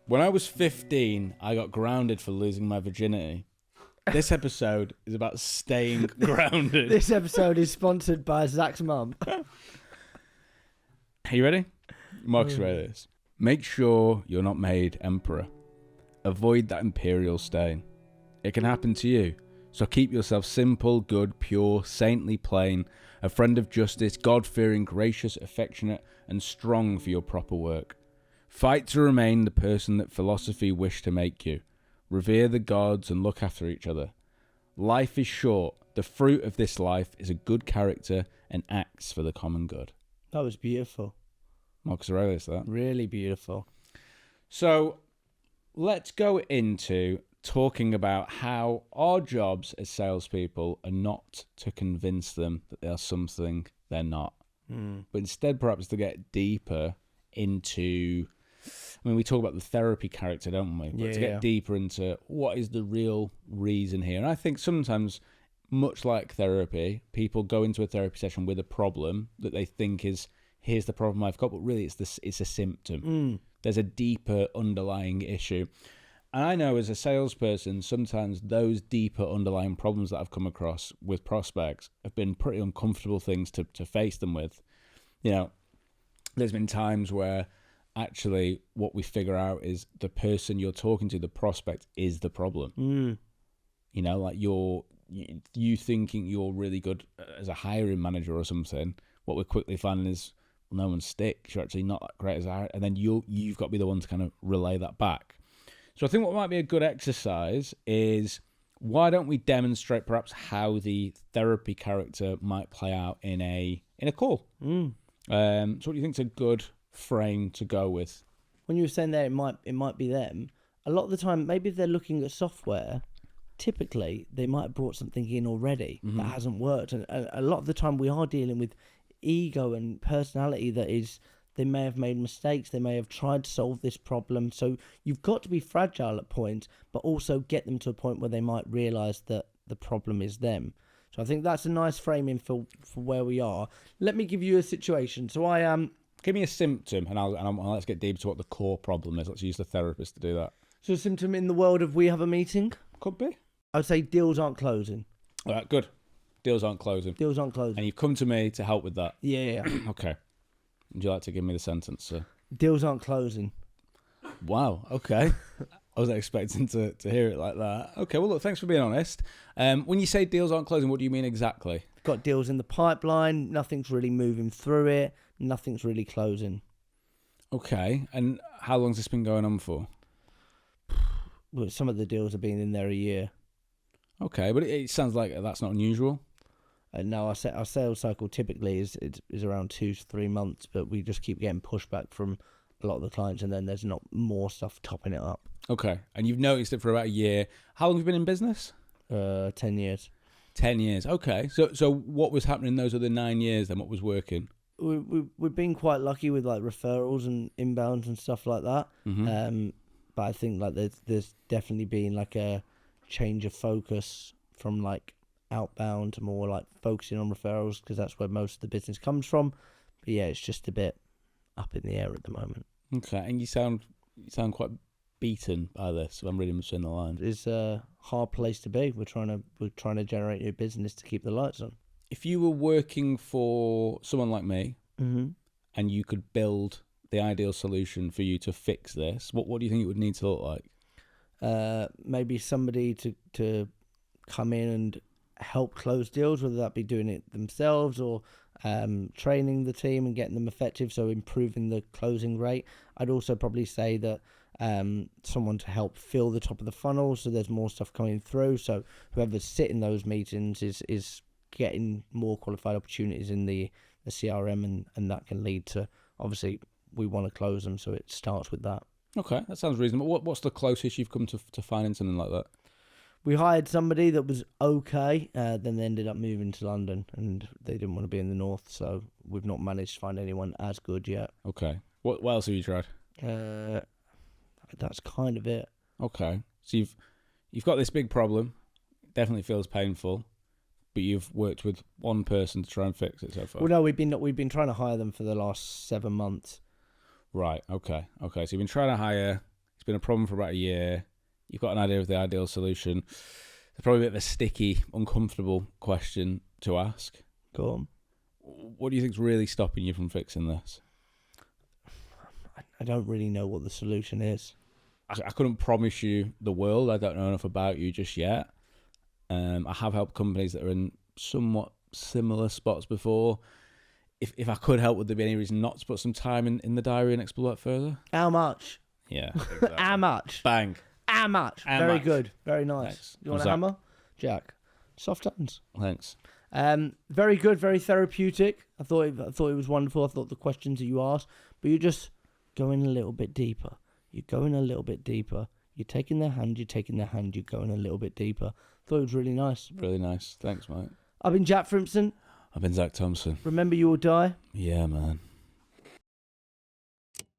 When I was 15, I got grounded for losing my virginity. This episode is about staying grounded. This episode is sponsored by Zach's mum. Are you ready? Marcus Aurelius. Make sure you're not made emperor. Avoid that imperial stain. It can happen to you. So keep yourself simple, good, pure, saintly, plain, a friend of justice, God-fearing, gracious, affectionate, and strong for your proper work. Fight to remain the person that philosophy wished to make you. Revere the gods and look after each other. Life is short. The fruit of this life is a good character and acts for the common good. That was beautiful. Marcus Aurelius, that. Really beautiful. So let's go into talking about how our jobs as salespeople are not to convince them that they are something they're not, but instead perhaps to get deeper into, I mean, we talk about the therapy character, don't we? But to get deeper into what is the real reason here. And I think sometimes, much like therapy, people go into a therapy session with a problem that they think is, here's the problem I've got, but really it's a symptom. There's a deeper underlying issue. And I know as a salesperson, sometimes those deeper underlying problems that I've come across with prospects have been pretty uncomfortable things to face them with. You know, there's been times where actually what we figure out is the person you're talking to, the prospect, is the problem. You know, like you thinking you're really good as a hiring manager or something, what we're quickly finding is, well, no one sticks. You're actually not that great as a hirer. And then you've got to be the one to kind of relay that back. So I think what might be a good exercise is, why don't we demonstrate perhaps how the therapy character might play out in a call? So what do you think is a good frame to go with? When you were saying there, it might be them. A lot of the time, maybe if they're looking at software, typically they might have brought something in already that hasn't worked. And a lot of the time we are dealing with ego and personality that is, they may have made mistakes, they may have tried to solve this problem. So you've got to be fragile at points, but also get them to a point where they might realise that the problem is them. So I think that's a nice framing for where we are. Let me give you a situation. So I am... Give me a symptom, and let's get deep to what the core problem is. Let's use the therapist to do that. So a symptom in the world of we have a meeting? Could be. I'd say deals aren't closing. All right, good. Deals aren't closing. Deals aren't closing. And you've come to me to help with that. Yeah. Okay. Would you like to give me the sentence, sir? Deals aren't closing. Wow, okay. I wasn't expecting to hear it like that. Okay, well, look, thanks for being honest. When you say deals aren't closing, what do you mean exactly? Got deals in the pipeline, nothing's really moving through it, nothing's really closing. Okay, and how long's this been going on for? Well, some of the deals have been in there a year. Okay, but it sounds like that's not unusual. No, our sales cycle typically is around 2 to 3 months, but we just keep getting pushback from a lot of the clients, and then there's not more stuff topping it up. Okay, and you've noticed it for about a year. How long have you been in business? 10 years. 10 years, okay. So what was happening in those other 9 years then? What was working? We've been quite lucky with like referrals and inbounds and stuff like that. But I think like there's definitely been like a change of focus from like outbound to more like focusing on referrals, because that's where most of the business comes from. But yeah, it's just a bit up in the air at the moment. Okay, and you sound quite beaten by this. I'm reading between the lines. It's a hard place to be. We're trying to generate new business to keep the lights on. If you were working for someone like me, and you could build the ideal solution for you to fix this, what do you think it would need to look like? Maybe somebody to come in and help close deals, whether that be doing it themselves or training the team and getting them effective, so improving the closing rate. I'd also probably say that someone to help fill the top of the funnel so there's more stuff coming through, so whoever's sitting those meetings is getting more qualified opportunities in the CRM, and that can lead to, obviously we want to close them, so it starts with that. Okay, that sounds reasonable. What's the closest you've come to finding something like that? We hired somebody that was okay, then they ended up moving to London, and they didn't want to be in the north, so we've not managed to find anyone as good yet. Okay. What else have you tried? That's kind of it. Okay. So you've got this big problem. It definitely feels painful, but you've worked with one person to try and fix it so far. Well, no, we've been trying to hire them for the last 7 months. Right. Okay. So you've been trying to hire It's been a problem for about a year. You've got an idea of the ideal solution. It's probably a bit of a sticky, uncomfortable question to ask. Go on. What do you think's really stopping you from fixing this? I don't really know what the solution is. I couldn't promise you the world. I don't know enough about you just yet. I have helped companies that are in somewhat similar spots before. If I could help, would there be any reason not to put some time in the diary and explore it further? How much? Yeah. Exactly. How much? Bang. How much? How Very much? good. Very nice. Thanks. You want What's a that? hammer? Jack. Soft hands. Thanks. Very good. Very therapeutic. I thought it was wonderful. I thought the questions that you asked, but you're just going a little bit deeper. You're going a little bit deeper. You're taking their hand. You're taking their hand. You're going a little bit deeper. Thought it was really nice. Really nice. Thanks, mate. I've been Jack Frimpson. I've been Zach Thompson. Remember, you will die. Yeah, man.